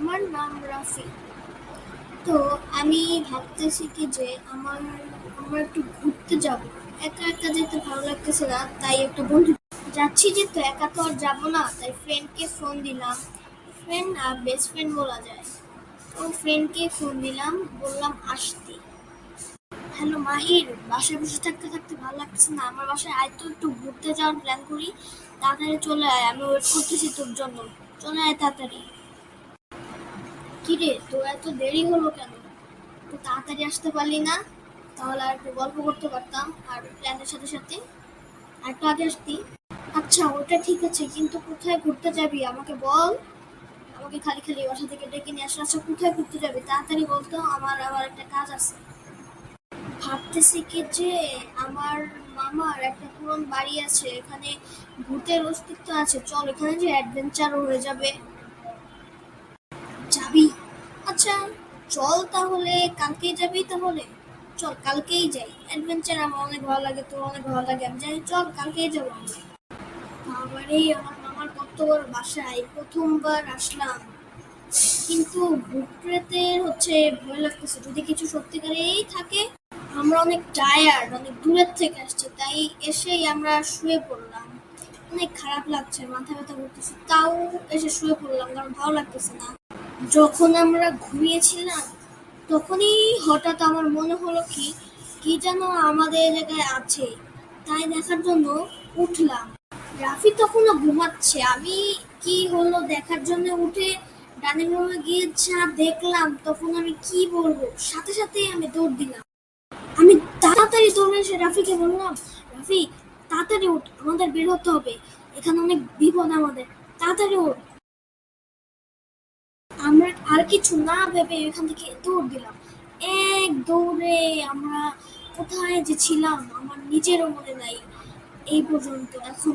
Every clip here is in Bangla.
আমার নাম রাফি। তো আমি ভাবতেছি কি যে আমরা একটু ঘুরতে যাব। একা একা যেতে ভালো লাগতেছে না, তাই একটা বন্ধু যাচ্ছি, যে তো একা তো আর যাবো না, তাই ফ্রেন্ডকে ফোন দিলাম। ফ্রেন্ড আর বেস্ট ফ্রেন্ড বলা যায়। তো ফ্রেন্ডকে ফোন দিলাম, বললাম আসতে। হ্যালো মাহির, বাসায় বসে থাকতে থাকতে ভালো লাগতেছে না, আমার বাসায় আয় তো, একটু ঘুরতে যাওয়ার প্ল্যান করি। তাড়াতাড়ি চলে আয়, আমি ওয়েট করতেছি তোর জন্য। চলে আয় তাড়াতাড়ি। কিরে, তোর এত দেরি হলো কেন? একটু তাড়াতাড়ি আসতে পারলি না? তাহলে আর একটু গল্প করতে পারতাম, আর প্ল্যানের সাথে সাথে আর একটু আগে আসতি। আচ্ছা, ওটা ঠিক আছে, কিন্তু কোথায় ঘুরতে যাবি আমাকে বল। আমাকে খালি খালি বাসা থেকে ডেকে নিয়ে আসলে, আচ্ছা কোথায় ঘুরতে যাবি তাড়াতাড়ি বলতো, আমার আবার একটা কাজ আছে। ভাবতেছি কি যে আমার মামার একটা পুরনো বাড়ি আছে, এখানে ভূতের অস্তিত্ব আছে, চল এখানে যে অ্যাডভেঞ্চারও হয়ে যাবে। যাবি? আচ্ছা, চল তাহলে। কালকেই যাবি তাহলে? চল কালকেই যাই, অ্যাডভেঞ্চার আমার অনেক ভালো লাগে, তোর অনেক ভালো লাগে, আমি জানি, চল কালকেই যাবো আমরা। বাবারে, আমার মামার কত বড় বাসা, এই প্রথমবার আসলাম। কিন্তু ভূত প্রেতের ভয় লাগতেছে, যদি কিছু সত্যিকারেই থাকে। আমরা অনেক টায়ার্ড, অনেক দূরের থেকে আসছি, তাই এসেই আমরা শুয়ে পড়লাম। অনেক খারাপ লাগছে, মাথা ব্যথা করতেছে, তাও এসে শুয়ে পড়লাম, কারণ ভালো লাগতেছে না। যখন আমরা ঘুমিয়েছিলাম, তখনই হঠাৎ আমার মনে হলো কি কি যেন আমাদের এই জায়গায় আছে, তাই দেখার জন্য উঠলাম। রাফি তখনও ঘুমাচ্ছে, আমি কি হলো দেখার জন্য উঠে ডাইনিং রুমে গিয়ে যা দেখলাম, তখন আমি কি বলবো, সাথে সাথেই আমি দৌড় দিলাম। আমি তাড়াতাড়ি দৌড়ে এসে রাফিকে বললাম, রাফি তাড়াতাড়ি উঠ, আমাদের বের হতে হবে, এখানে অনেক বিপদ আমাদের, তাড়াতাড়ি উঠ। আমরা আর কিছু না ভেবে এখান থেকে দৌড় দিলাম। এক দৌড়ে আমরা কোথায় যে ছিলাম আমার নিজেরও মনে নাই এই পর্যন্ত। এখন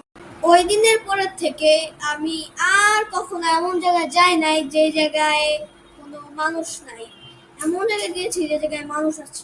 ওই দিনের পরের থেকে আমি আর কখনো এমন জায়গায় যাই নাই যে জায়গায় কোনো মানুষ নাই। এমন জায়গায় গিয়েছি যে জায়গায় মানুষ আছে।